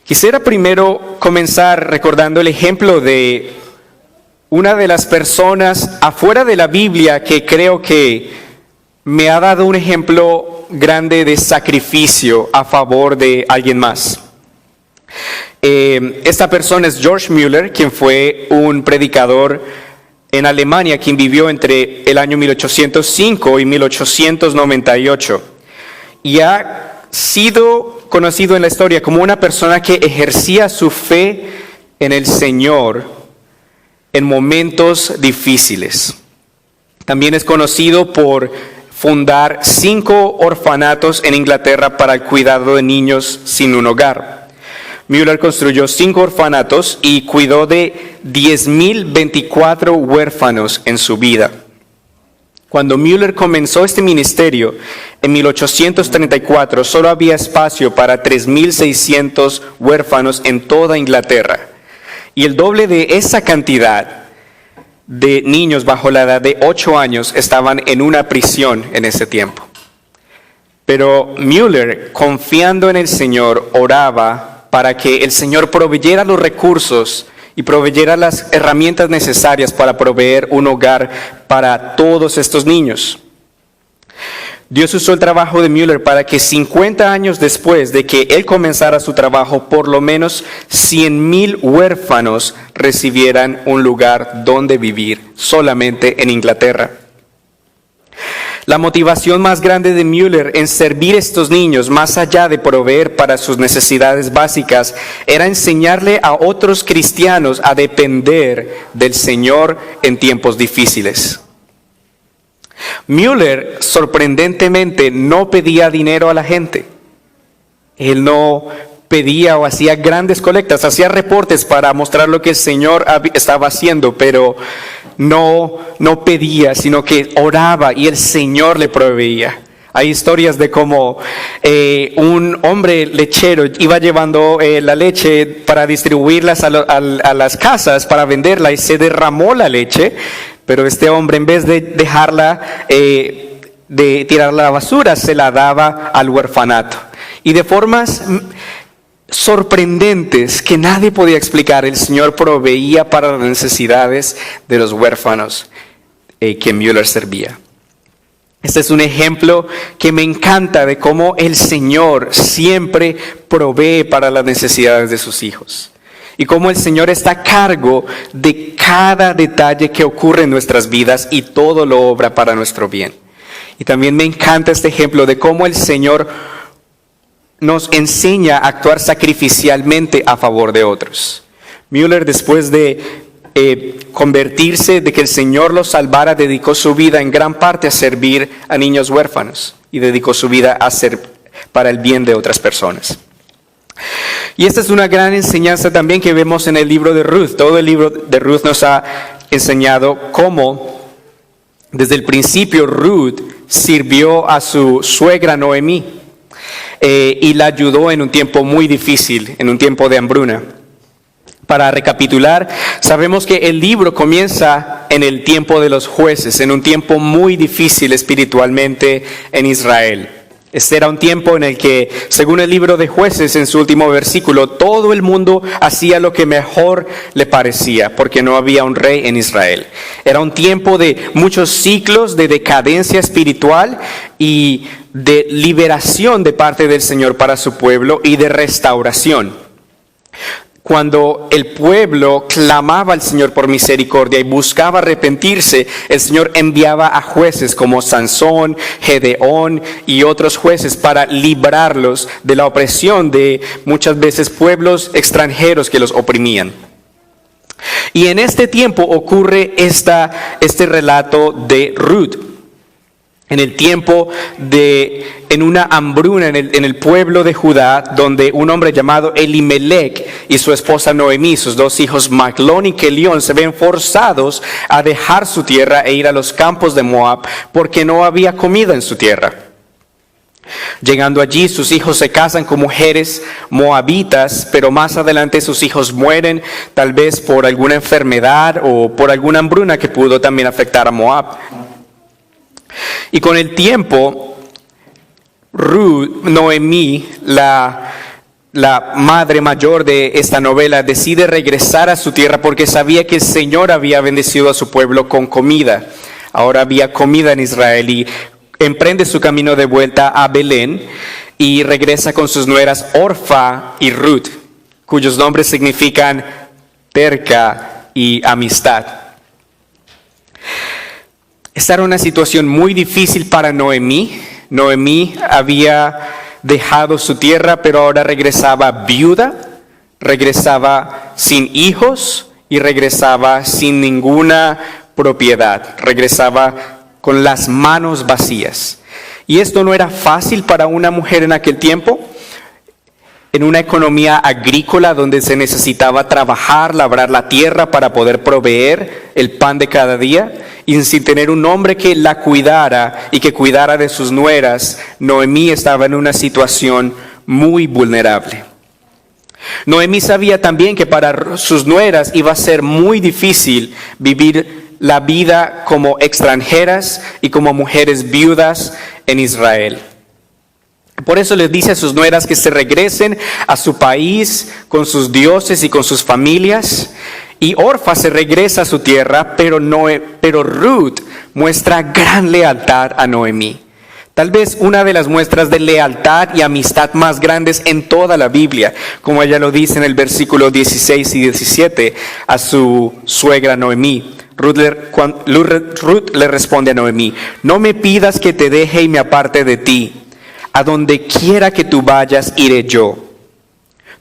Quisiera primero comenzar recordando el ejemplo de una de las personas afuera de la Biblia que creo que me ha dado un ejemplo grande de sacrificio a favor de alguien más. Esta persona es George Müller, quien fue un predicador en Alemania, quien vivió entre el año 1805 y 1898. Y ha sido conocido en la historia como una persona que ejercía su fe en el Señor en momentos difíciles. También es conocido por fundar 5 orfanatos en Inglaterra para el cuidado de niños sin un hogar. Müller construyó 5 orfanatos y cuidó de 10.024 huérfanos en su vida. Cuando Müller comenzó este ministerio en 1834, solo había espacio para 3.600 huérfanos en toda Inglaterra. Y el doble de esa cantidad de niños bajo la edad de 8 años estaban en una prisión en ese tiempo. Pero Müller, confiando en el Señor, oraba para que el Señor proveyera los recursos y proveyera las herramientas necesarias para proveer un hogar para todos estos niños. Dios usó el trabajo de Müller para que 50 años después de que él comenzara su trabajo, por lo menos 100,000 huérfanos recibieran un lugar donde vivir solamente en Inglaterra. La motivación más grande de Müller en servir a estos niños, más allá de proveer para sus necesidades básicas, era enseñarle a otros cristianos a depender del Señor en tiempos difíciles. Müller, sorprendentemente, no pedía dinero a la gente. Él no pedía o hacía grandes colectas, hacía reportes para mostrar lo que el Señor estaba haciendo, pero no pedía, sino que oraba y el Señor le proveía. Hay historias de cómo un hombre lechero iba llevando la leche para distribuirlas a las casas, para venderla, y se derramó la leche, pero este hombre, en vez de dejarla, de tirarla a la basura, se la daba al huerfanato. Y de formas sorprendentes que nadie podía explicar, el Señor proveía para las necesidades de los huérfanos que Müller servía. Este es un ejemplo que me encanta de cómo el Señor siempre provee para las necesidades de sus hijos. Y cómo el Señor está a cargo de cada detalle que ocurre en nuestras vidas y todo lo obra para nuestro bien. Y también me encanta este ejemplo de cómo el Señor nos enseña a actuar sacrificialmente a favor de otros. Müller, después de convertirse, de que el Señor lo salvara, dedicó su vida en gran parte a servir a niños huérfanos y dedicó su vida a ser para el bien de otras personas. Y esta es una gran enseñanza también que vemos en el libro de Ruth. Todo el libro de Ruth nos ha enseñado cómo desde el principio Ruth sirvió a su suegra Noemí y la ayudó en un tiempo muy difícil, en un tiempo de hambruna. Para recapitular, sabemos que el libro comienza en el tiempo de los jueces, en un tiempo muy difícil espiritualmente en Israel. Este era un tiempo en el que, según el libro de Jueces, en su último versículo, todo el mundo hacía lo que mejor le parecía, porque no había un rey en Israel. Era un tiempo de muchos ciclos de decadencia espiritual y de liberación de parte del Señor para su pueblo y de restauración. Cuando el pueblo clamaba al Señor por misericordia y buscaba arrepentirse, el Señor enviaba a jueces como Sansón, Gedeón y otros jueces para librarlos de la opresión de muchas veces pueblos extranjeros que los oprimían. Y en este tiempo ocurre este relato de Ruth. En el tiempo en una hambruna en el pueblo de Judá, donde un hombre llamado Elimelech y su esposa Noemí, sus 2 hijos Maglón y Kelión, se ven forzados a dejar su tierra e ir a los campos de Moab porque no había comida en su tierra. Llegando allí, sus hijos se casan con mujeres moabitas, pero más adelante sus hijos mueren, tal vez por alguna enfermedad o por alguna hambruna que pudo también afectar a Moab. Y con el tiempo, Noemí, la la madre mayor de esta novela, decide regresar a su tierra porque sabía que el Señor había bendecido a su pueblo con comida. Ahora había comida en Israel y emprende su camino de vuelta a Belén y regresa con sus nueras Orfa y Ruth, cuyos nombres significan cerca y amistad. Esta era una situación muy difícil para Noemí. Noemí había dejado su tierra, pero ahora regresaba viuda, regresaba sin hijos y regresaba sin ninguna propiedad. Regresaba con las manos vacías. Y esto no era fácil para una mujer en aquel tiempo. En una economía agrícola donde se necesitaba trabajar, labrar la tierra para poder proveer el pan de cada día, y sin tener un hombre que la cuidara y que cuidara de sus nueras, Noemí estaba en una situación muy vulnerable. Noemí sabía también que para sus nueras iba a ser muy difícil vivir la vida como extranjeras y como mujeres viudas en Israel. Por eso les dice a sus nueras que se regresen a su país con sus dioses y con sus familias. Y Orfa se regresa a su tierra, pero Ruth muestra gran lealtad a Noemí. Tal vez una de las muestras de lealtad y amistad más grandes en toda la Biblia, como ella lo dice en el versículo 16 y 17 a su suegra Noemí. Ruth le responde a Noemí: no me pidas que te deje y me aparte de ti. A donde quiera que tú vayas, iré yo.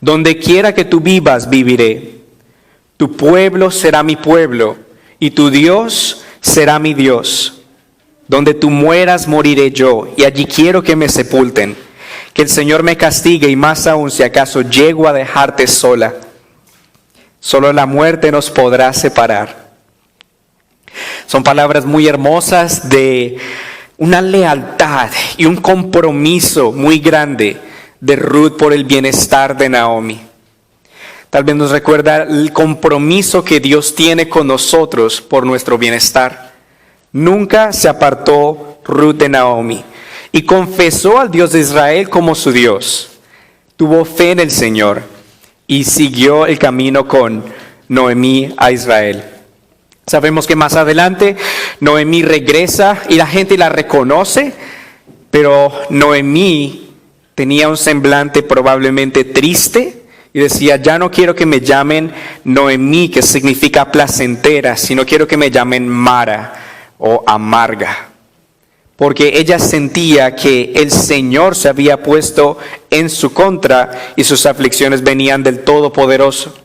Donde quiera que tú vivas, viviré. Tu pueblo será mi pueblo, y tu Dios será mi Dios. Donde tú mueras, moriré yo, y allí quiero que me sepulten. Que el Señor me castigue, y más aún si acaso llego a dejarte sola. Solo la muerte nos podrá separar. Son palabras muy hermosas de una lealtad y un compromiso muy grande de Ruth por el bienestar de Naomi. Tal vez nos recuerda el compromiso que Dios tiene con nosotros por nuestro bienestar. Nunca se apartó Ruth de Naomi y confesó al Dios de Israel como su Dios. Tuvo fe en el Señor y siguió el camino con Noemí a Israel. Sabemos que más adelante Noemí regresa y la gente la reconoce, pero Noemí tenía un semblante probablemente triste y decía: ya no quiero que me llamen Noemí, que significa placentera, sino quiero que me llamen Mara o amarga. Porque ella sentía que el Señor se había puesto en su contra y sus aflicciones venían del Todopoderoso.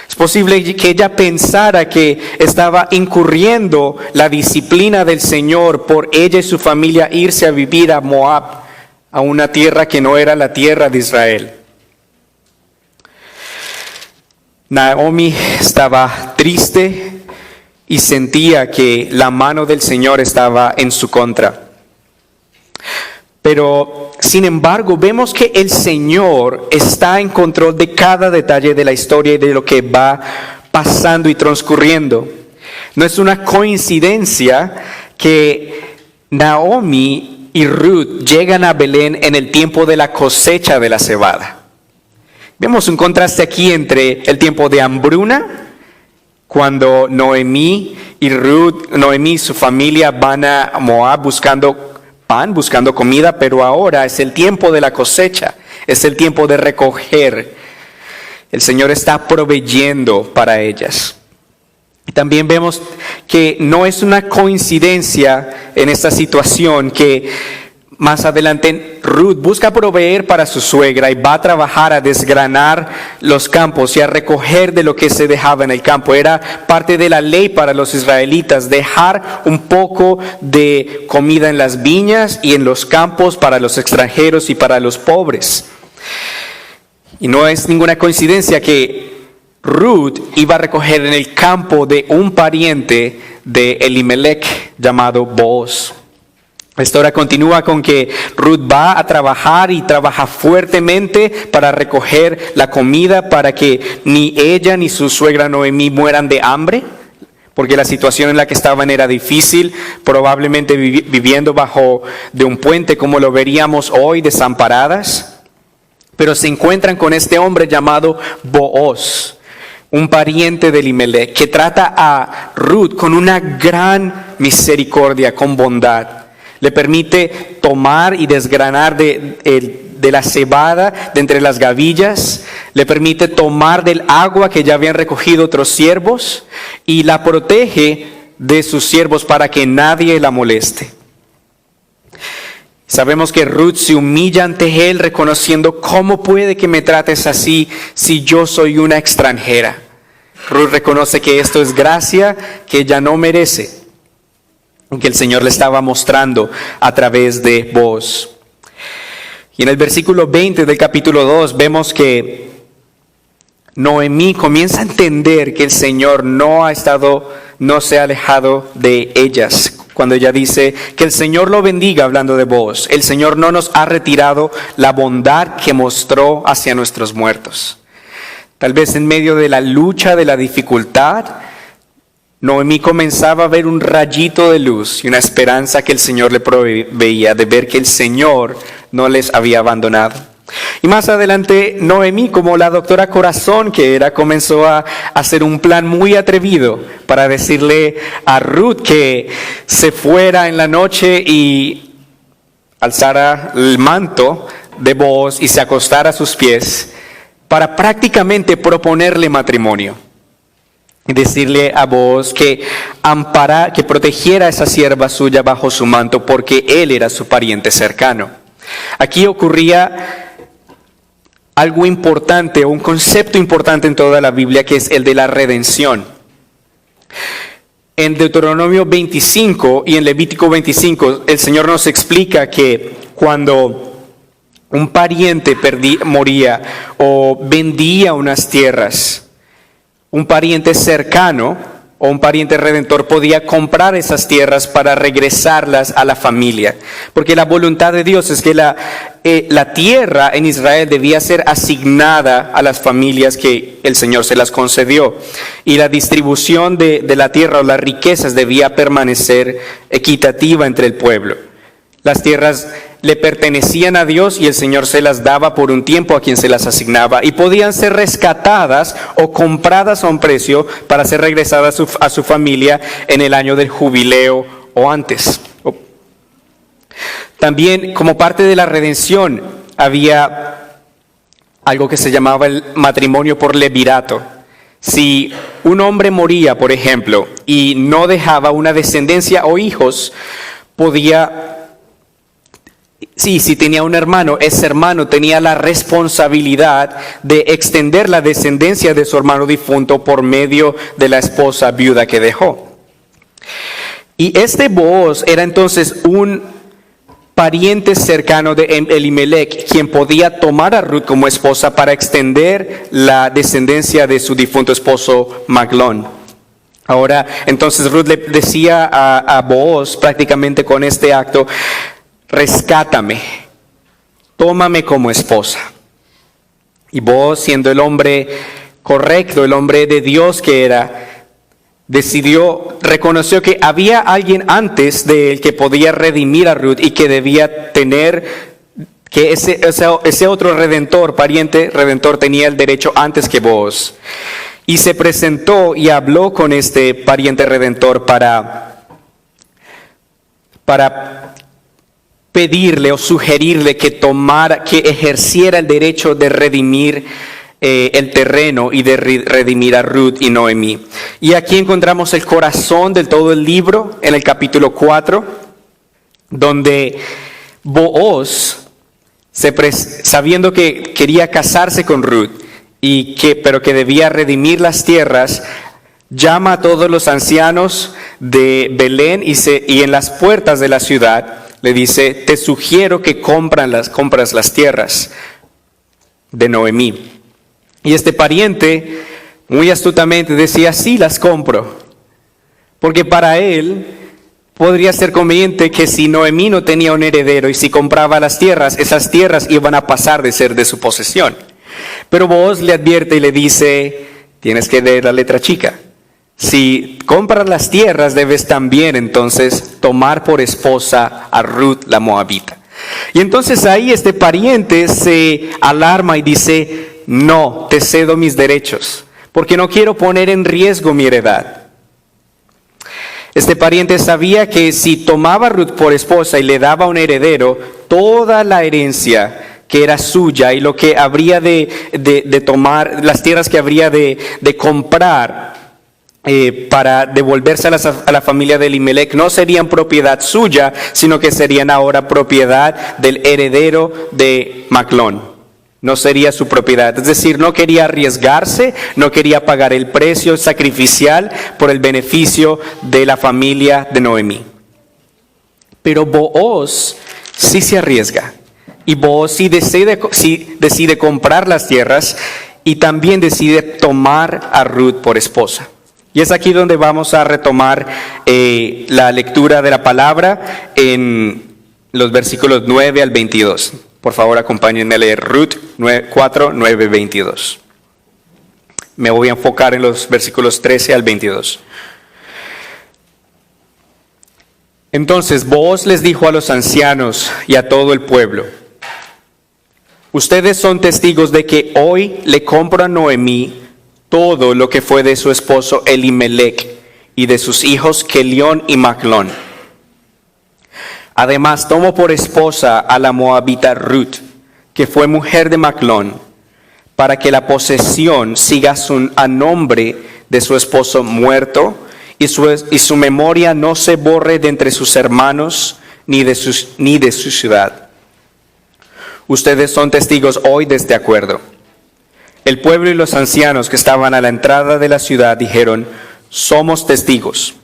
Es posible que ella pensara que estaba incurriendo la disciplina del Señor por ella y su familia irse a vivir a Moab, a una tierra que no era la tierra de Israel. Naomi estaba triste y sentía que la mano del Señor estaba en su contra. Pero, sin embargo, vemos que el Señor está en control de cada detalle de la historia y de lo que va pasando y transcurriendo. No es una coincidencia que Naomi y Ruth llegan a Belén en el tiempo de la cosecha de la cebada. Vemos un contraste aquí entre el tiempo de hambruna, cuando Noemí y su familia van a Moab buscando comida, pero ahora es el tiempo de la cosecha, es el tiempo de recoger. El Señor está proveyendo para ellas. Y también vemos que no es una coincidencia en esta situación que más adelante Ruth busca proveer para su suegra y va a trabajar a desgranar los campos y a recoger de lo que se dejaba en el campo. Era parte de la ley para los israelitas dejar un poco de comida en las viñas y en los campos para los extranjeros y para los pobres. Y no es ninguna coincidencia que Ruth iba a recoger en el campo de un pariente de Elimelech llamado Booz. La historia continúa con que Ruth va a trabajar y trabaja fuertemente para recoger la comida para que ni ella ni su suegra Noemí mueran de hambre, porque la situación en la que estaban era difícil, probablemente viviendo bajo de un puente como lo veríamos hoy, desamparadas. Pero se encuentran con este hombre llamado Booz, un pariente de Elimelech, que trata a Ruth con una gran misericordia, con bondad. Le permite tomar y desgranar de la cebada de entre las gavillas, le permite tomar del agua que ya habían recogido otros siervos y la protege de sus siervos para que nadie la moleste. Sabemos que Ruth se humilla ante él reconociendo cómo puede que me trates así si yo soy una extranjera. Ruth reconoce que esto es gracia que ella no merece, que el Señor le estaba mostrando a través de Booz. Y en el versículo 20 del capítulo 2 vemos que Noemí comienza a entender que el Señor no se ha alejado de ellas. Cuando ella dice que el Señor lo bendiga, hablando de Booz, el Señor no nos ha retirado la bondad que mostró hacia nuestros muertos. Tal vez en medio de la lucha, de la dificultad, Noemí comenzaba a ver un rayito de luz y una esperanza que el Señor le proveía de ver que el Señor no les había abandonado. Y más adelante Noemí, como la doctora Corazón que era, comenzó a hacer un plan muy atrevido para decirle a Ruth que se fuera en la noche y alzara el manto de Booz y se acostara a sus pies para prácticamente proponerle matrimonio. Y decirle a Booz que protegiera a esa sierva suya bajo su manto porque él era su pariente cercano. Aquí ocurría algo importante, un concepto importante en toda la Biblia, que es el de la redención. En Deuteronomio 25 y en Levítico 25, el Señor nos explica que cuando un pariente moría o vendía unas tierras, un pariente cercano o un pariente redentor podía comprar esas tierras para regresarlas a la familia. Porque la voluntad de Dios es que la tierra en Israel debía ser asignada a las familias que el Señor se las concedió. Y la distribución de la tierra o las riquezas debía permanecer equitativa entre el pueblo. Las tierras le pertenecían a Dios y el Señor se las daba por un tiempo a quien se las asignaba. Y podían ser rescatadas o compradas a un precio para ser regresadas a su familia en el año del jubileo o antes. También, como parte de la redención, había algo que se llamaba el matrimonio por levirato. Si un hombre moría, por ejemplo, y no dejaba una descendencia o hijos, si tenía un hermano, ese hermano tenía la responsabilidad de extender la descendencia de su hermano difunto por medio de la esposa viuda que dejó. Y este Booz era entonces un pariente cercano de Elimelech, quien podía tomar a Ruth como esposa para extender la descendencia de su difunto esposo Maglón. Ahora, entonces Ruth le decía a Booz prácticamente con este acto: rescátame, tómame como esposa. Y Booz, siendo el hombre correcto, el hombre de Dios que era, reconoció que había alguien antes de él que podía redimir a Ruth y que debía tener, que ese otro pariente redentor tenía el derecho antes que Booz. Y se presentó y habló con este pariente redentor para pedirle o sugerirle que ejerciera el derecho de redimir el terreno y de redimir a Ruth y Noemí. Y aquí encontramos el corazón de todo el libro, en el capítulo 4, donde Booz, sabiendo que quería casarse con Ruth, pero que debía redimir las tierras, llama a todos los ancianos de Belén y en las puertas de la ciudad le dice: te sugiero que compras las tierras de Noemí. Y este pariente muy astutamente decía: sí, las compro. Porque para él podría ser conveniente que si Noemí no tenía un heredero y si compraba las tierras, esas tierras iban a pasar de ser de su posesión. Pero Booz le advierte y le dice: tienes que leer la letra chica. Si compras las tierras, debes también entonces tomar por esposa a Ruth la Moabita. Y entonces ahí este pariente se alarma y dice, no, te cedo mis derechos, porque no quiero poner en riesgo mi heredad. Este pariente sabía que si tomaba a Ruth por esposa y le daba un heredero, toda la herencia que era suya y lo que habría de tomar, las tierras que habría de comprar para devolverse a la familia de Elimelech, no serían propiedad suya, sino que serían ahora propiedad del heredero de Maclón. No sería su propiedad. Es decir, no quería arriesgarse, no quería pagar el precio sacrificial por el beneficio de la familia de Noemí. Pero Booz sí se arriesga. Y Booz sí decide comprar las tierras y también decide tomar a Ruth por esposa. Y es aquí donde vamos a retomar la lectura de la palabra en los versículos 9 al 22. Por favor, acompáñenme a leer Ruth 4, 9, 22. Me voy a enfocar en los versículos 13 al 22. Entonces Booz les dijo a los ancianos y a todo el pueblo: ustedes son testigos de que hoy le compro a Noemí todo lo que fue de su esposo Elimelech y de sus hijos Kelión y Maclón. Además, tomo por esposa a la moabita Ruth, que fue mujer de Maclón, para que la posesión siga a nombre de su esposo muerto y su memoria no se borre de entre sus hermanos ni de su ciudad. Ustedes son testigos hoy de este acuerdo. El pueblo y los ancianos que estaban a la entrada de la ciudad dijeron: somos testigos.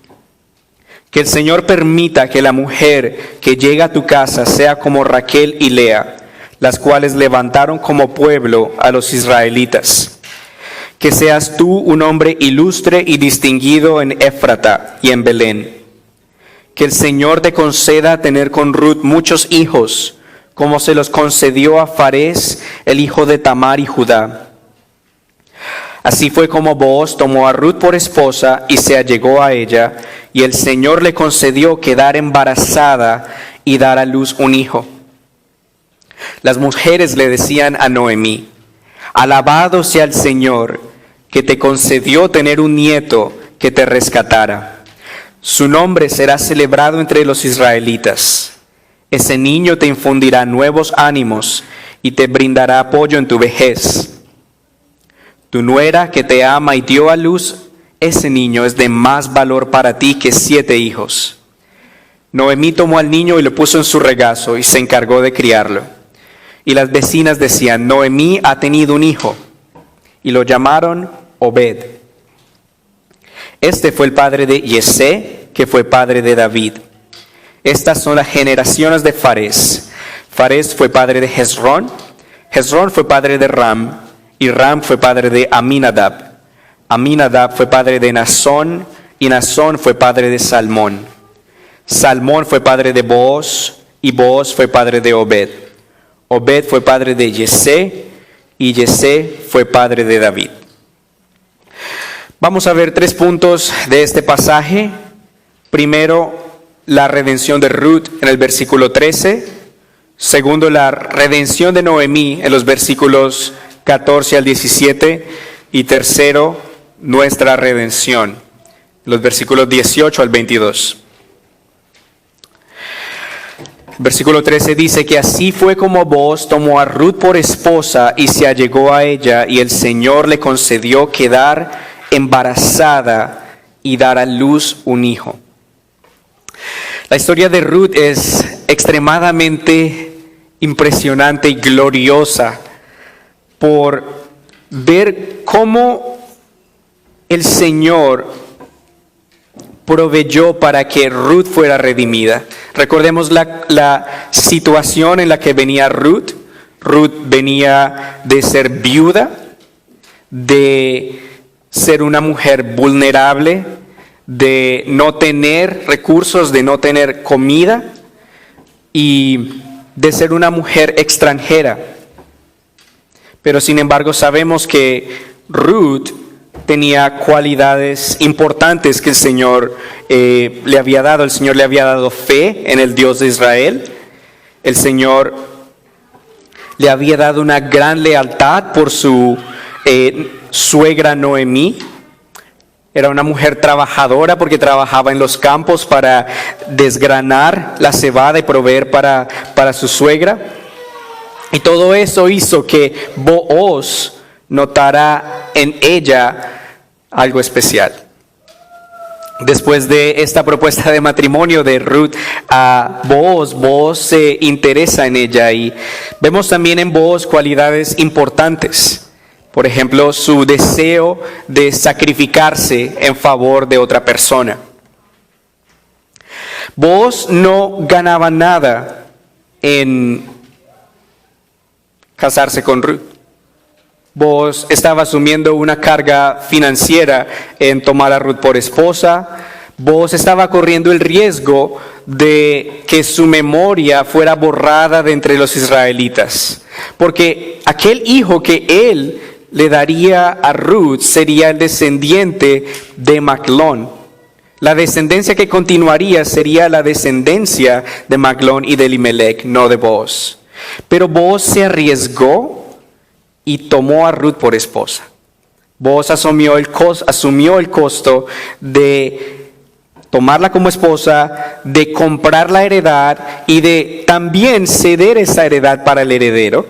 Que el Señor permita que la mujer que llega a tu casa sea como Raquel y Lea, las cuales levantaron como pueblo a los israelitas. Que seas tú un hombre ilustre y distinguido en Éfrata y en Belén. Que el Señor te conceda tener con Ruth muchos hijos, como se los concedió a Farés, el hijo de Tamar y Judá. Así fue como Booz tomó a Ruth por esposa y se allegó a ella, y el Señor le concedió quedar embarazada y dar a luz un hijo. Las mujeres le decían a Noemí: alabado sea el Señor, que te concedió tener un nieto que te rescatara. Su nombre será celebrado entre los israelitas. Ese niño te infundirá nuevos ánimos y te brindará apoyo en tu vejez. Tu nuera que te ama y dio a luz, ese niño es de más valor para ti que 7 hijos. Noemí tomó al niño y lo puso en su regazo y se encargó de criarlo. Y las vecinas decían: Noemí ha tenido un hijo. Y lo llamaron Obed. Este fue el padre de Yesé, que fue padre de David. Estas son las generaciones de Farés. Farés fue padre de Hezrón. Hezrón fue padre de Ram. Y Ram fue padre de Aminadab. Aminadab fue padre de Nazón. Y Nazón fue padre de Salmón. Salmón fue padre de Booz. Y Booz fue padre de Obed. Obed fue padre de Yesé. Y Yesé fue padre de David. Vamos a ver 3 puntos de este pasaje. Primero, la redención de Ruth en el versículo 13. Segundo, la redención de Noemí en los versículos 14 al 17. Y tercero, nuestra redención, los versículos 18 al 22. Versículo 13 dice que así fue como Booz tomó a Ruth por esposa y se allegó a ella, y el Señor le concedió quedar embarazada y dar a luz un hijo. La historia de Ruth es extremadamente impresionante y gloriosa por ver cómo el Señor proveyó para que Ruth fuera redimida. Recordemos la situación en la que venía Ruth. Ruth venía de ser viuda, de ser una mujer vulnerable, de no tener recursos, de no tener comida y de ser una mujer extranjera. Pero sin embargo sabemos que Ruth tenía cualidades importantes que el Señor le había dado. El Señor le había dado fe en el Dios de Israel. el Señor le había dado una gran lealtad por su suegra Noemí. Era una mujer trabajadora porque trabajaba en los campos para desgranar la cebada y proveer para su suegra. Y todo eso hizo que Booz notara en ella algo especial. Después de esta propuesta de matrimonio de Ruth a Booz, Booz se interesa en ella y vemos también en Booz cualidades importantes. Por ejemplo, su deseo de sacrificarse en favor de otra persona. Booz no ganaba nada en casarse con Ruth. Booz estaba asumiendo una carga financiera en tomar a Ruth por esposa. Booz estaba corriendo el riesgo de que su memoria fuera borrada de entre los israelitas. Porque aquel hijo que él le daría a Ruth sería el descendiente de Maclón. La descendencia que continuaría sería la descendencia de Maclón y de Elimelech, no de Booz. Pero Booz se arriesgó y tomó a Ruth por esposa. Booz asumió el costo de tomarla como esposa, de comprar la heredad y de también ceder esa heredad para el heredero.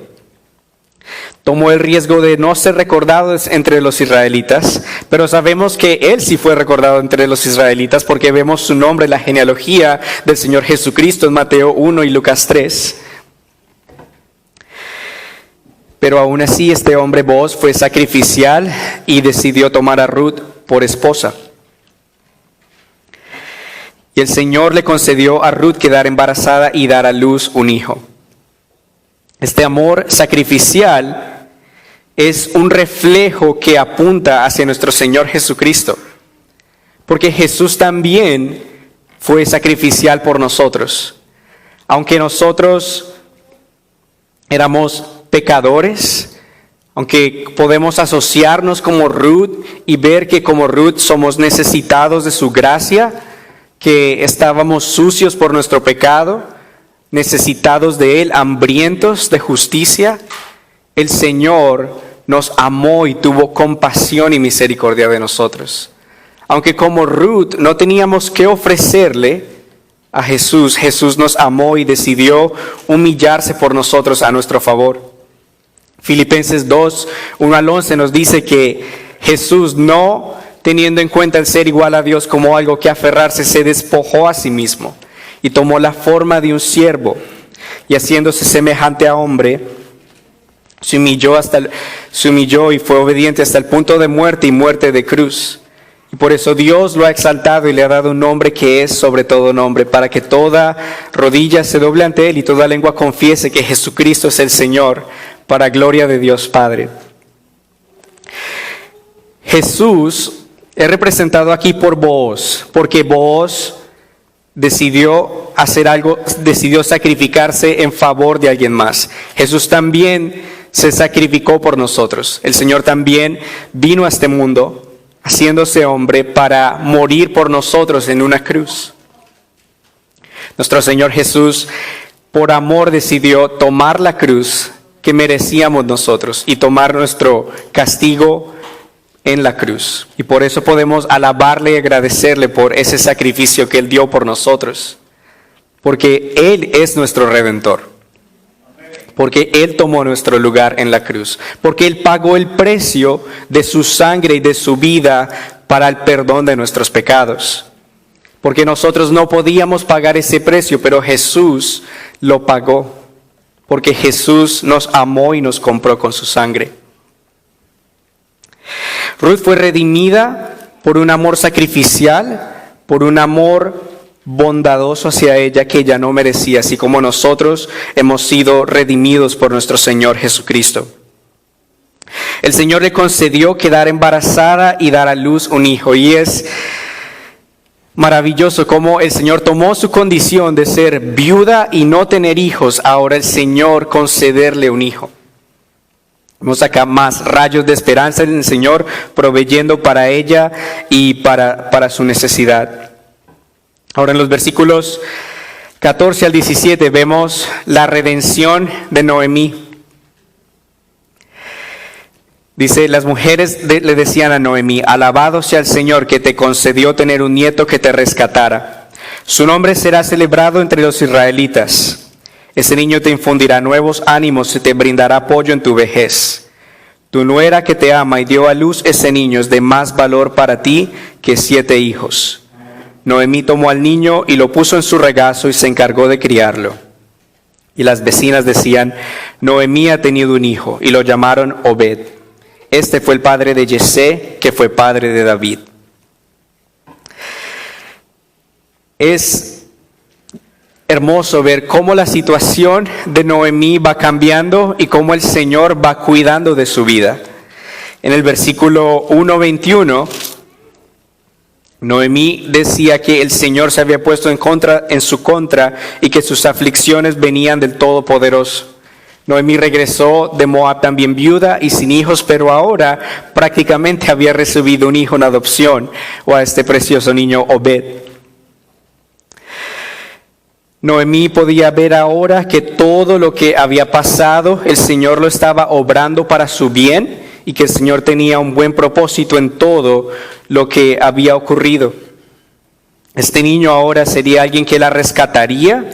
Tomó el riesgo de no ser recordado entre los israelitas, pero sabemos que él sí fue recordado entre los israelitas porque vemos su nombre en la genealogía del Señor Jesucristo en Mateo 1 y Lucas 3. Pero aún así este hombre Booz fue sacrificial y decidió tomar a Ruth por esposa. Y el Señor le concedió a Ruth quedar embarazada y dar a luz un hijo. Este amor sacrificial es un reflejo que apunta hacia nuestro Señor Jesucristo. Porque Jesús también fue sacrificial por nosotros. Aunque nosotros éramos pecadores, aunque podemos asociarnos como Ruth y ver que como Ruth somos necesitados de su gracia, que estábamos sucios por nuestro pecado, necesitados de Él, hambrientos de justicia, el Señor nos amó y tuvo compasión y misericordia de nosotros. Aunque como Ruth no teníamos que ofrecerle a Jesús, Jesús nos amó y decidió humillarse por nosotros a nuestro favor. Filipenses 2, 1 al 11 nos dice que Jesús, no teniendo en cuenta el ser igual a Dios como algo que aferrarse, se despojó a sí mismo y tomó la forma de un siervo, y haciéndose semejante a hombre, se humilló y fue obediente hasta el punto de muerte y muerte de cruz. Y por eso Dios lo ha exaltado y le ha dado un nombre que es sobre todo nombre, para que toda rodilla se doble ante Él y toda lengua confiese que Jesucristo es el Señor, para gloria de Dios Padre. Jesús es representado aquí por Booz, porque Booz decidió hacer algo, decidió sacrificarse en favor de alguien más. Jesús también se sacrificó por nosotros. El Señor también vino a este mundo, haciéndose hombre, para morir por nosotros en una cruz. Nuestro Señor Jesús, por amor, decidió tomar la cruz que merecíamos nosotros y tomar nuestro castigo en la cruz. Y por eso podemos alabarle y agradecerle por ese sacrificio que Él dio por nosotros. Porque Él es nuestro Redentor. Porque Él tomó nuestro lugar en la cruz. Porque Él pagó el precio de su sangre y de su vida para el perdón de nuestros pecados. Porque nosotros no podíamos pagar ese precio, pero Jesús lo pagó. Porque Jesús nos amó y nos compró con su sangre. Ruth fue redimida por un amor sacrificial, por un amor bondadoso hacia ella que ella no merecía, así como nosotros hemos sido redimidos por nuestro Señor Jesucristo. El Señor le concedió quedar embarazada y dar a luz un hijo, y es maravilloso cómo el Señor tomó su condición de ser viuda y no tener hijos, ahora el Señor concederle un hijo. Vemos acá más rayos de esperanza en el Señor proveyendo para ella y para su necesidad. Ahora en los versículos 14 al 17 vemos la redención de Noemí. Dice, las mujeres le decían a Noemí, alabado sea el Señor que te concedió tener un nieto que te rescatara. Su nombre será celebrado entre los israelitas. Ese niño te infundirá nuevos ánimos y te brindará apoyo en tu vejez. Tu nuera que te ama y dio a luz ese niño es de más valor para ti que 7 hijos. Noemí tomó al niño y lo puso en su regazo y se encargó de criarlo. Y las vecinas decían, Noemí ha tenido un hijo, y lo llamaron Obed. Este fue el padre de Yesé, que fue padre de David. Es hermoso ver cómo la situación de Noemí va cambiando y cómo el Señor va cuidando de su vida. En el versículo 1:21, Noemí decía que el Señor se había puesto en su contra y que sus aflicciones venían del Todopoderoso. Noemí regresó de Moab también viuda y sin hijos, pero ahora prácticamente había recibido un hijo en adopción, o a este precioso niño Obed. Noemí podía ver ahora que todo lo que había pasado, el Señor lo estaba obrando para su bien y que el Señor tenía un buen propósito en todo lo que había ocurrido. Este niño ahora sería alguien que la rescataría,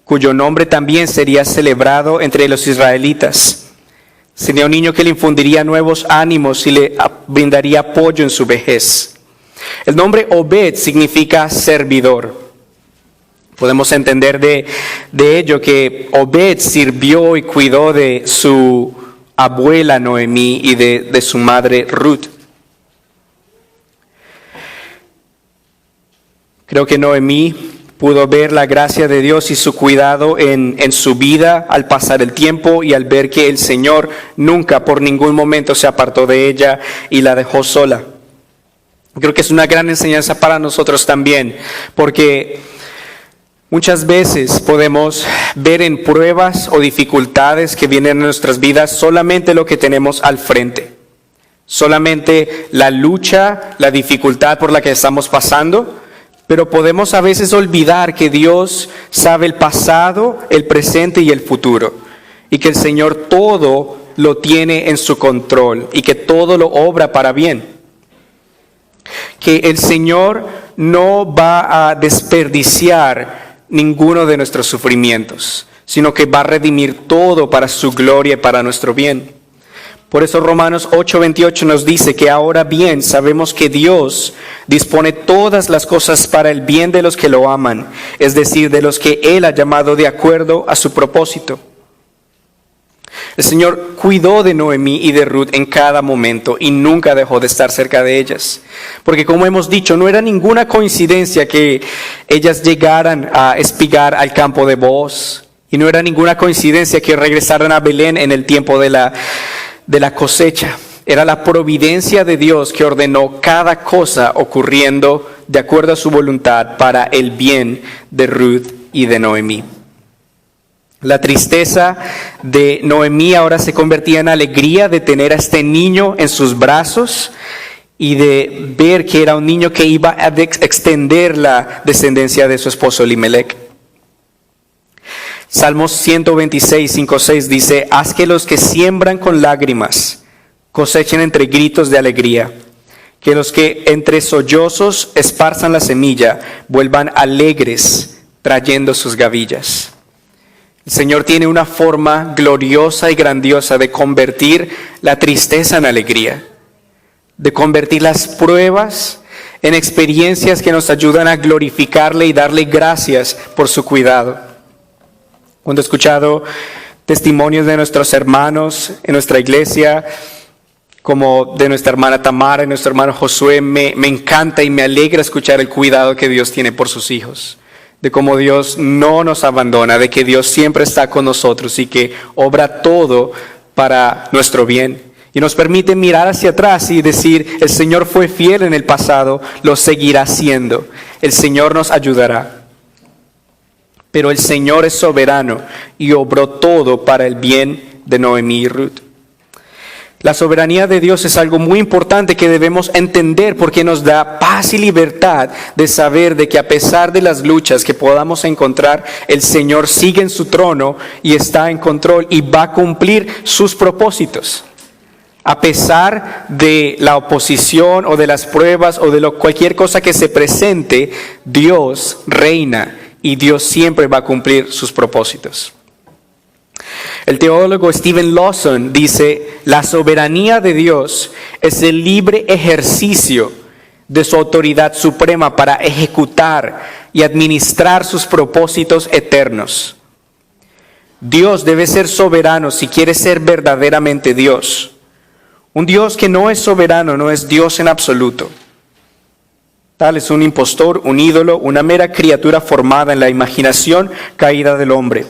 cuyo nombre también sería celebrado entre los israelitas. Sería un niño que le infundiría nuevos ánimos y le brindaría apoyo en su vejez. El nombre Obed significa servidor. Podemos entender de ello que Obed sirvió y cuidó de su abuela Noemí y de su madre Ruth. Creo que Noemí pudo ver la gracia de Dios y su cuidado en su vida al pasar el tiempo y al ver que el Señor nunca por ningún momento se apartó de ella y la dejó sola. Creo que es una gran enseñanza para nosotros también, porque muchas veces podemos ver en pruebas o dificultades que vienen en nuestras vidas solamente lo que tenemos al frente, solamente la lucha, la dificultad por la que estamos pasando. Pero podemos a veces olvidar que Dios sabe el pasado, el presente y el futuro. Y que el Señor todo lo tiene en su control y que todo lo obra para bien. Que el Señor no va a desperdiciar ninguno de nuestros sufrimientos, sino que va a redimir todo para su gloria y para nuestro bien. Por eso Romanos 8:28 nos dice que ahora bien sabemos que Dios dispone todas las cosas para el bien de los que lo aman, es decir, de los que Él ha llamado de acuerdo a su propósito. El Señor cuidó de Noemí y de Ruth en cada momento y nunca dejó de estar cerca de ellas. Porque como hemos dicho, no era ninguna coincidencia que ellas llegaran a espigar al campo de Booz. Y no era ninguna coincidencia que regresaran a Belén en el tiempo de la cosecha. Era la providencia de Dios que ordenó cada cosa ocurriendo de acuerdo a su voluntad para el bien de Ruth y de Noemí. La tristeza de Noemí ahora se convertía en alegría de tener a este niño en sus brazos y de ver que era un niño que iba a extender la descendencia de su esposo Elimelech. Salmos 126, 5, 6 dice, haz que los que siembran con lágrimas cosechen entre gritos de alegría, que los que entre sollozos esparzan la semilla vuelvan alegres trayendo sus gavillas. El Señor tiene una forma gloriosa y grandiosa de convertir la tristeza en alegría, de convertir las pruebas en experiencias que nos ayudan a glorificarle y darle gracias por su cuidado. Cuando he escuchado testimonios de nuestros hermanos en nuestra iglesia, como de nuestra hermana Tamara y nuestro hermano Josué, me encanta y me alegra escuchar el cuidado que Dios tiene por sus hijos, de cómo Dios no nos abandona, de que Dios siempre está con nosotros y que obra todo para nuestro bien. Y nos permite mirar hacia atrás y decir, el Señor fue fiel en el pasado, lo seguirá siendo, el Señor nos ayudará. Pero el Señor es soberano y obró todo para el bien de Noemí y Ruth. La soberanía de Dios es algo muy importante que debemos entender porque nos da paz y libertad de saber de que a pesar de las luchas que podamos encontrar, el Señor sigue en su trono y está en control y va a cumplir sus propósitos. A pesar de la oposición o de las pruebas o de cualquier cosa que se presente, Dios reina y Dios siempre va a cumplir sus propósitos. El teólogo Stephen Lawson dice, la soberanía de Dios es el libre ejercicio de su autoridad suprema para ejecutar y administrar sus propósitos eternos. Dios debe ser soberano si quiere ser verdaderamente Dios. Un Dios que no es soberano no es Dios en absoluto. Tal es un impostor, un ídolo, una mera criatura formada en la imaginación caída del hombre.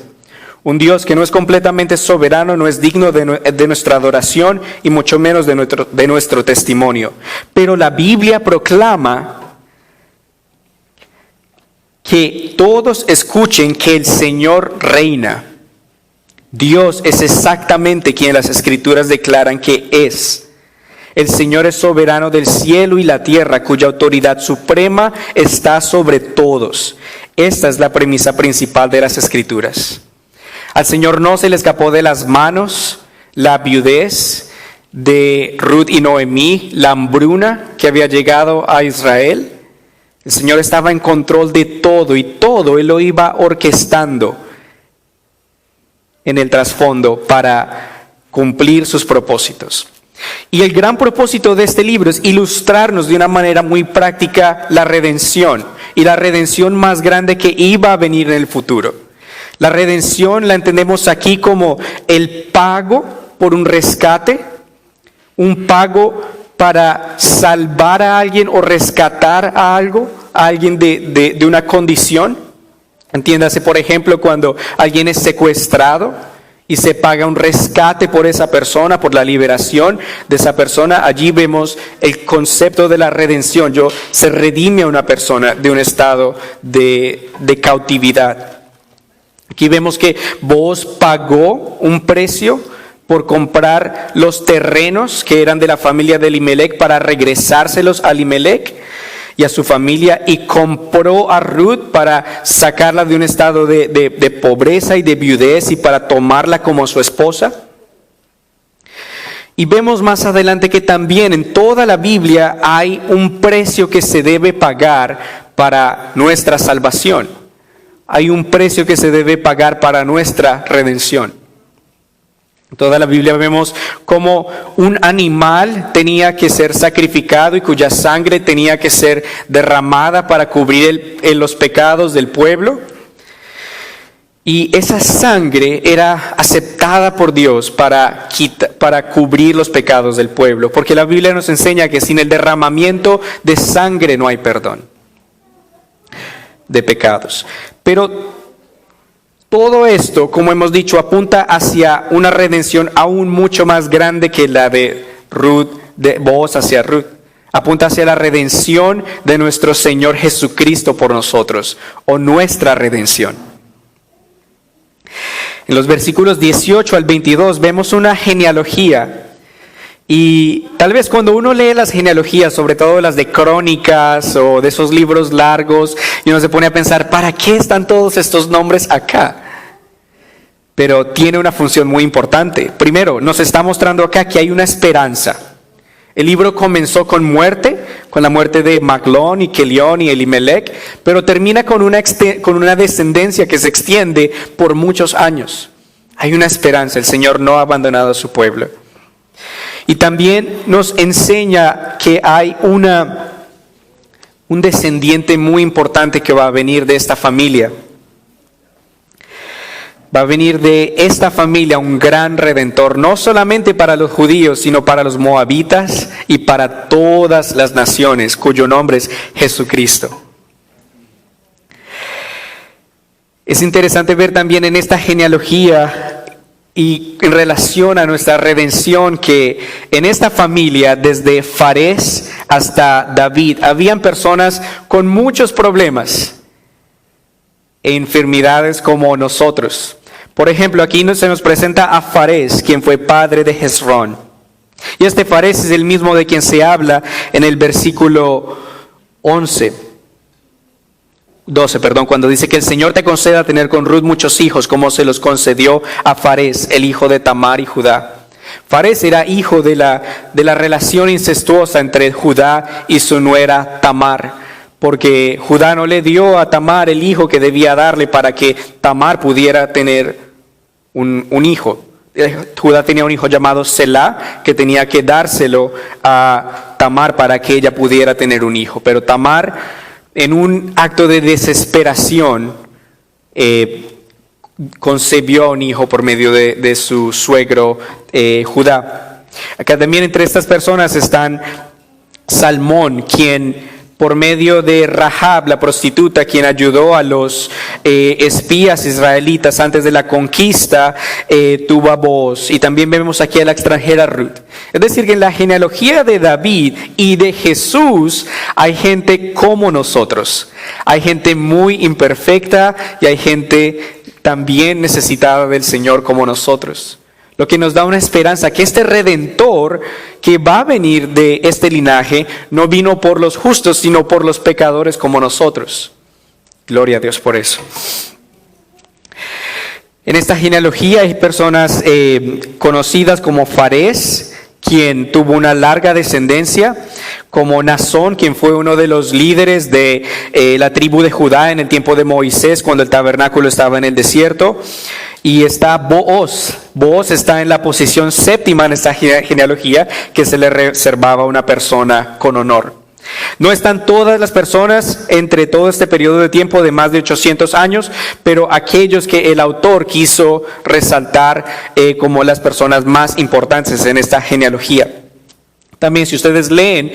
Un Dios que no es completamente soberano no es digno de nuestra adoración y mucho menos de nuestro testimonio. Pero la Biblia proclama que todos escuchen que el Señor reina. Dios es exactamente quien las Escrituras declaran que es. El Señor es soberano del cielo y la tierra, cuya autoridad suprema está sobre todos. Esta es la premisa principal de las Escrituras. Al Señor no se le escapó de las manos la viudez de Ruth y Noemí, la hambruna que había llegado a Israel. El Señor estaba en control de todo y todo Él lo iba orquestando en el trasfondo para cumplir sus propósitos. Y el gran propósito de este libro es ilustrarnos de una manera muy práctica la redención y la redención más grande que iba a venir en el futuro. La redención la entendemos aquí como el pago por un rescate, un pago para salvar a alguien o rescatar a alguien de una condición. Entiéndase, por ejemplo, cuando alguien es secuestrado y se paga un rescate por esa persona, por la liberación de esa persona. Allí vemos el concepto de la redención. Se redime a una persona de un estado de cautividad. Aquí vemos que Booz pagó un precio por comprar los terrenos que eran de la familia de Elimelec para regresárselos a Elimelec y a su familia, y compró a Ruth para sacarla de un estado de pobreza y de viudez y para tomarla como su esposa. Y vemos más adelante que también en toda la Biblia hay un precio que se debe pagar para nuestra salvación. Hay un precio que se debe pagar para nuestra redención. En toda la Biblia vemos cómo un animal tenía que ser sacrificado y cuya sangre tenía que ser derramada para cubrir los pecados del pueblo. Y esa sangre era aceptada por Dios para cubrir los pecados del pueblo. Porque la Biblia nos enseña que sin el derramamiento de sangre no hay perdón de pecados. Pero todo esto, como hemos dicho, apunta hacia una redención aún mucho más grande que la de Booz hacia Ruth. Apunta hacia la redención de nuestro Señor Jesucristo por nosotros, o nuestra redención. En los versículos 18 al 22 vemos una genealogía. Y tal vez cuando uno lee las genealogías, sobre todo las de crónicas o de esos libros largos, y uno se pone a pensar, ¿para qué están todos estos nombres acá? Pero tiene una función muy importante. Primero, nos está mostrando acá que hay una esperanza. El libro comenzó con muerte, con la muerte de Maglón y Kelión y Elimelec, pero termina con una descendencia que se extiende por muchos años. Hay una esperanza, el Señor no ha abandonado a su pueblo. Y también nos enseña que hay un descendiente muy importante que va a venir de esta familia. Va a venir de esta familia un gran redentor, no solamente para los judíos, sino para los moabitas y para todas las naciones, cuyo nombre es Jesucristo. Es interesante ver también en esta genealogía y en relación a nuestra redención, que en esta familia, desde Farés hasta David, habían personas con muchos problemas e enfermedades como nosotros. Por ejemplo, aquí se nos presenta a Farés, quien fue padre de Hezrón. Y este Farés es el mismo de quien se habla en el versículo 12, cuando dice que el Señor te conceda tener con Ruth muchos hijos, como se los concedió a Farés, el hijo de Tamar y Judá. Farés era hijo de la relación incestuosa entre Judá y su nuera Tamar, porque Judá no le dio a Tamar el hijo que debía darle para que Tamar pudiera tener un hijo. Judá tenía un hijo llamado Selá, que tenía que dárselo a Tamar para que ella pudiera tener un hijo. Pero Tamar, en un acto de desesperación, concebió un hijo por medio de su suegro Judá. Acá también entre estas personas están Salmón, quien por medio de Rahab, la prostituta, quien ayudó a los espías israelitas antes de la conquista, tuvo a Booz. Y también vemos aquí a la extranjera Ruth. Es decir, que en la genealogía de David y de Jesús hay gente como nosotros. Hay gente muy imperfecta y hay gente también necesitada del Señor como nosotros. Lo que nos da una esperanza que este Redentor que va a venir de este linaje no vino por los justos, sino por los pecadores como nosotros. Gloria a Dios por eso. En esta genealogía hay personas conocidas como Farés, quien tuvo una larga descendencia, como Nazón, quien fue uno de los líderes de la tribu de Judá en el tiempo de Moisés, cuando el tabernáculo estaba en el desierto. Y está Booz. Booz está en la posición séptima en esta genealogía, que se le reservaba a una persona con honor. No están todas las personas entre todo este periodo de tiempo de más de 800 años, pero aquellos que el autor quiso resaltar como las personas más importantes en esta genealogía. También si ustedes leen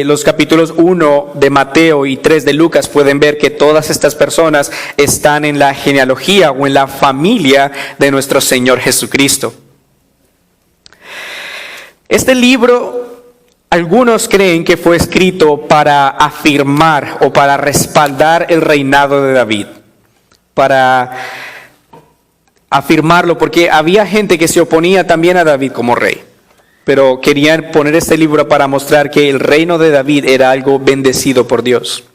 los capítulos 1 de Mateo y 3 de Lucas, pueden ver que todas estas personas están en la genealogía o en la familia de nuestro Señor Jesucristo. Este libro, algunos creen que fue escrito para afirmar o para respaldar el reinado de David, para afirmarlo, porque había gente que se oponía también a David como rey. Pero querían poner este libro para mostrar que el reino de David era algo bendecido por Dios.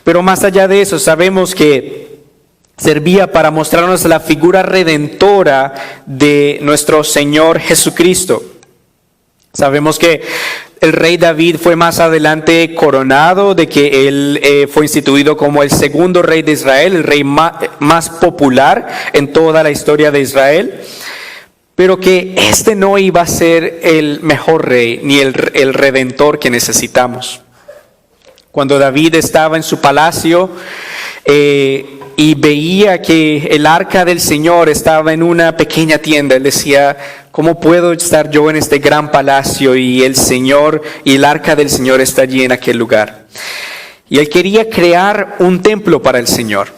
Pero más allá de eso, sabemos que servía para mostrarnos la figura redentora de nuestro Señor Jesucristo. Sabemos que el rey David fue más adelante coronado, de que él fue instituido como el segundo rey de Israel, el rey más popular en toda la historia de Israel. Pero que este no iba a ser el mejor rey, ni el redentor que necesitamos. Cuando David estaba en su palacio y veía que el arca del Señor estaba en una pequeña tienda, él decía, ¿cómo puedo estar yo en este gran palacio y el Señor y el arca del Señor está allí en aquel lugar? Y él quería crear un templo para el Señor,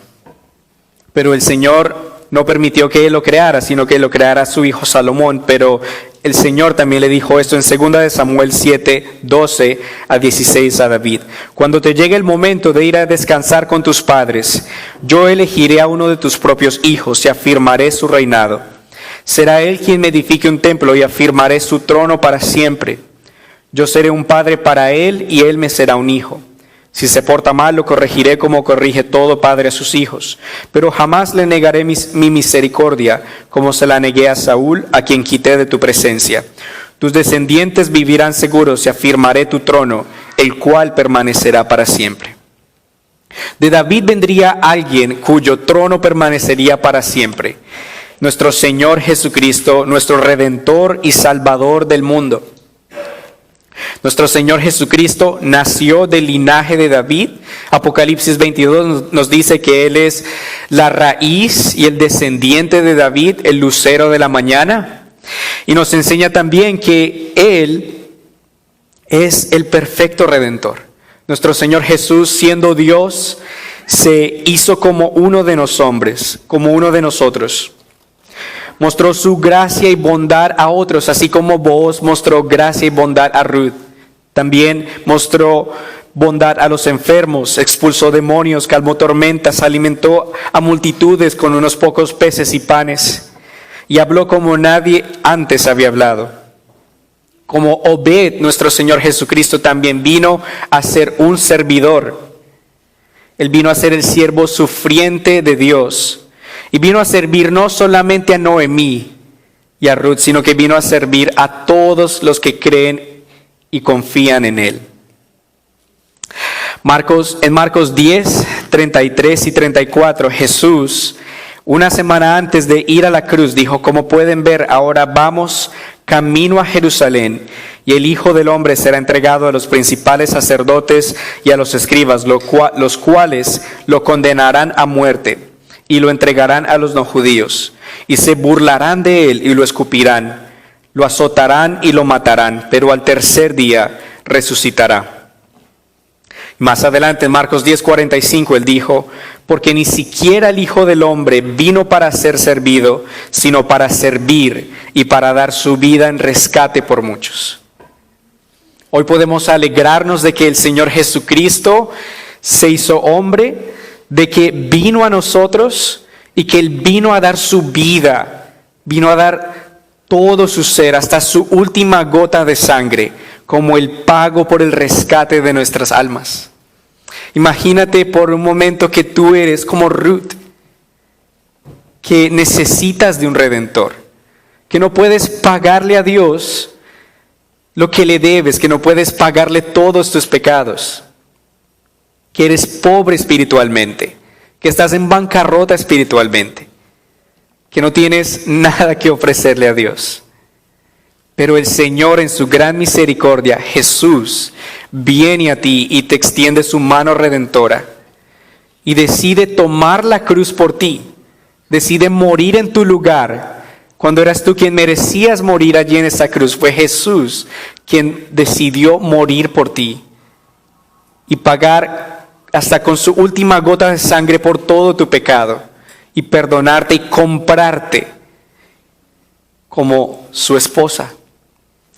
pero el Señor no permitió que él lo creara, sino que lo creara su hijo Salomón. Pero el Señor también le dijo esto en 2 de Samuel 7, 12 a 16 a David. Cuando te llegue el momento de ir a descansar con tus padres, yo elegiré a uno de tus propios hijos y afirmaré su reinado. Será él quien me edifique un templo y afirmaré su trono para siempre. Yo seré un padre para él y él me será un hijo. Si se porta mal, lo corregiré como corrige todo padre a sus hijos. Pero jamás le negaré mi misericordia, como se la negué a Saúl, a quien quité de tu presencia. Tus descendientes vivirán seguros y afirmaré tu trono, el cual permanecerá para siempre. De David vendría alguien cuyo trono permanecería para siempre. Nuestro Señor Jesucristo, nuestro Redentor y Salvador del mundo. Nuestro Señor Jesucristo nació del linaje de David. Apocalipsis 22 nos dice que Él es la raíz y el descendiente de David, el lucero de la mañana. Y nos enseña también que Él es el perfecto Redentor. Nuestro Señor Jesús, siendo Dios, se hizo como uno de los hombres, como uno de nosotros. Mostró su gracia y bondad a otros, así como Booz mostró gracia y bondad a Ruth. También mostró bondad a los enfermos, expulsó demonios, calmó tormentas, alimentó a multitudes con unos pocos peces y panes, y habló como nadie antes había hablado. Como Obed, nuestro Señor Jesucristo también vino a ser un servidor. Él vino a ser el siervo sufriente de Dios. Y vino a servir no solamente a Noemí y a Ruth, sino que vino a servir a todos los que creen y confían en Él. En Marcos 10, 33 y 34, Jesús, una semana antes de ir a la cruz, dijo: como pueden ver, ahora vamos camino a Jerusalén, y el Hijo del Hombre será entregado a los principales sacerdotes y a los escribas, los cuales lo condenarán a muerte y lo entregarán a los no judíos, y se burlarán de él y lo escupirán, lo azotarán y lo matarán, pero al tercer día resucitará. Más adelante, en Marcos 10:45, él dijo: porque ni siquiera el Hijo del Hombre vino para ser servido, sino para servir y para dar su vida en rescate por muchos. Hoy podemos alegrarnos de que el Señor Jesucristo se hizo hombre, de que vino a nosotros y que Él vino a dar su vida, vino a dar todo su ser, hasta su última gota de sangre, como el pago por el rescate de nuestras almas. Imagínate por un momento que tú eres como Ruth, que necesitas de un redentor, que no puedes pagarle a Dios lo que le debes, que no puedes pagarle todos tus pecados, que eres pobre espiritualmente, que estás en bancarrota espiritualmente, que no tienes nada que ofrecerle a Dios. Pero el Señor, en su gran misericordia, Jesús, viene a ti y te extiende su mano redentora y decide tomar la cruz por ti, decide morir en tu lugar. Cuando eras tú quien merecías morir allí en esa cruz, fue Jesús quien decidió morir por ti y pagar hasta con su última gota de sangre por todo tu pecado y perdonarte y comprarte como su esposa.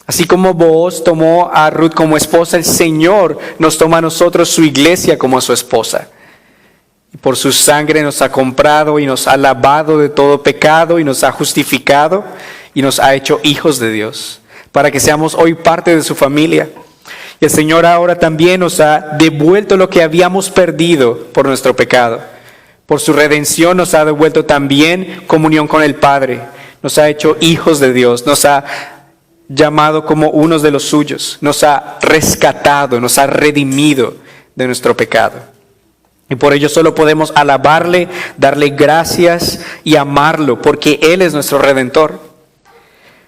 Así como Booz tomó a Ruth como esposa, el Señor nos toma a nosotros, su iglesia, como su esposa. Y por su sangre nos ha comprado y nos ha lavado de todo pecado y nos ha justificado y nos ha hecho hijos de Dios, para que seamos hoy parte de su familia. Y el Señor ahora también nos ha devuelto lo que habíamos perdido por nuestro pecado. Por su redención nos ha devuelto también comunión con el Padre. Nos ha hecho hijos de Dios, nos ha llamado como unos de los suyos, nos ha rescatado, nos ha redimido de nuestro pecado. Y por ello solo podemos alabarle, darle gracias y amarlo, porque Él es nuestro Redentor.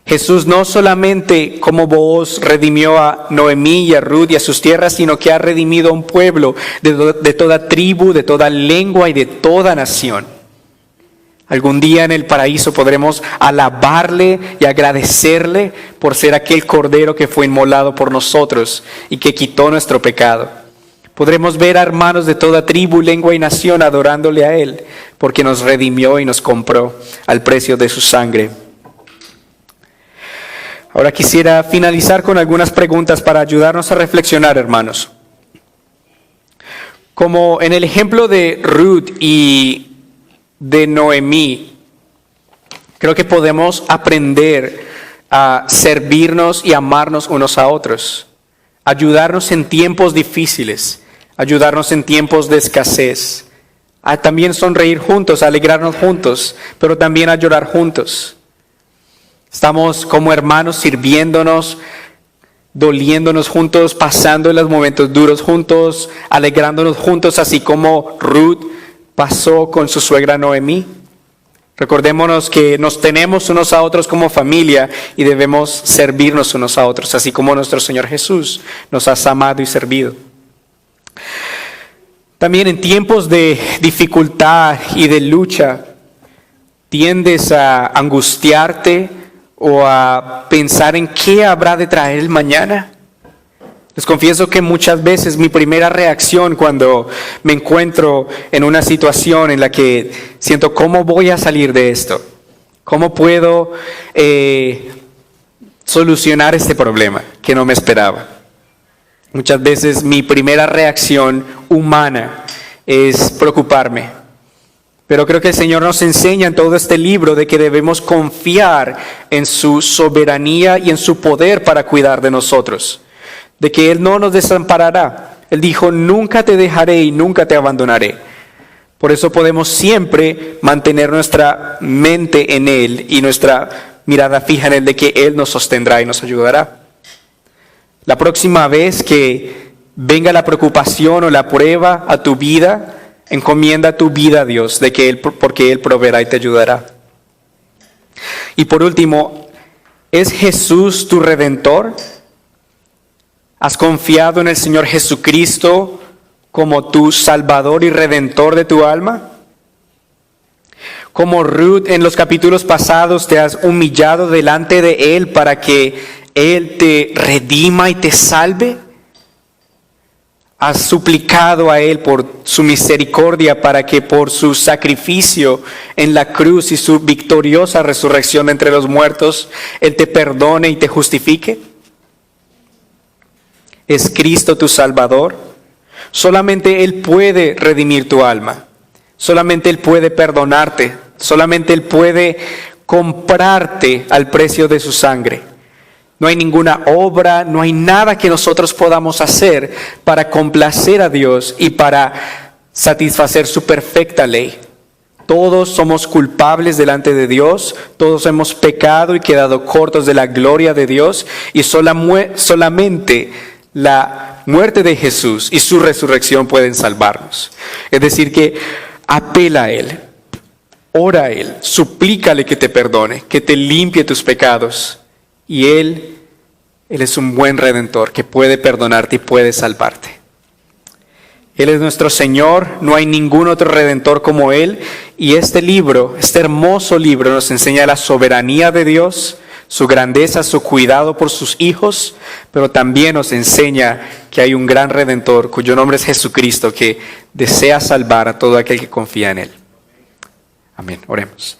Jesús no solamente como Booz redimió a Noemí y a Ruth y a sus tierras, sino que ha redimido a un pueblo de toda tribu, de toda lengua y de toda nación. Algún día en el paraíso podremos alabarle y agradecerle por ser aquel cordero que fue inmolado por nosotros y que quitó nuestro pecado. Podremos ver a hermanos de toda tribu, lengua y nación adorándole a Él, porque nos redimió y nos compró al precio de su sangre. Ahora quisiera finalizar con algunas preguntas para ayudarnos a reflexionar, hermanos. Como en el ejemplo de Ruth y de Noemí, creo que podemos aprender a servirnos y amarnos unos a otros, ayudarnos en tiempos difíciles, ayudarnos en tiempos de escasez, a también sonreír juntos, a alegrarnos juntos, pero también a llorar juntos. Estamos como hermanos sirviéndonos, doliéndonos juntos, pasando los momentos duros juntos, alegrándonos juntos, así como Ruth pasó con su suegra Noemí. Recordémonos que nos tenemos unos a otros como familia y debemos servirnos unos a otros, así como nuestro Señor Jesús nos ha amado y servido. También en tiempos de dificultad y de lucha, tiendes a angustiarte o a pensar en qué habrá de traer el mañana. Les confieso que muchas veces mi primera reacción cuando me encuentro en una situación en la que siento cómo voy a salir de esto, cómo puedo solucionar este problema que no me esperaba. Muchas veces mi primera reacción humana es preocuparme, Pero creo que el Señor nos enseña en todo este libro de que debemos confiar en su soberanía y en su poder para cuidar de nosotros. De que Él no nos desamparará. Él dijo, nunca te dejaré y nunca te abandonaré. Por eso podemos siempre mantener nuestra mente en Él y nuestra mirada fija en Él, de que Él nos sostendrá y nos ayudará. La próxima vez que venga la preocupación o la prueba a tu vida, encomienda tu vida a Dios, porque Él proveerá y te ayudará. Y por último, ¿es Jesús tu Redentor? ¿Has confiado en el Señor Jesucristo como tu Salvador y Redentor de tu alma? Como Ruth en los capítulos pasados, te has humillado delante de Él para que Él te redima y te salve. Has suplicado a Él por su misericordia para que por su sacrificio en la cruz y su victoriosa resurrección entre los muertos, Él te perdone y te justifique. ¿Es Cristo tu Salvador? Solamente Él puede redimir tu alma. Solamente Él puede perdonarte. Solamente Él puede comprarte al precio de su sangre. No hay ninguna obra, no hay nada que nosotros podamos hacer para complacer a Dios y para satisfacer su perfecta ley. Todos somos culpables delante de Dios, todos hemos pecado y quedado cortos de la gloria de Dios, y solamente la muerte de Jesús y su resurrección pueden salvarnos. Es decir, que apela a Él, ora a Él, suplícale que te perdone, que te limpie tus pecados. Y Él es un buen Redentor que puede perdonarte y puede salvarte. Él es nuestro Señor, no hay ningún otro Redentor como Él. Y este libro, este hermoso libro, nos enseña la soberanía de Dios, su grandeza, su cuidado por sus hijos, pero también nos enseña que hay un gran Redentor cuyo nombre es Jesucristo, que desea salvar a todo aquel que confía en Él. Amén, oremos.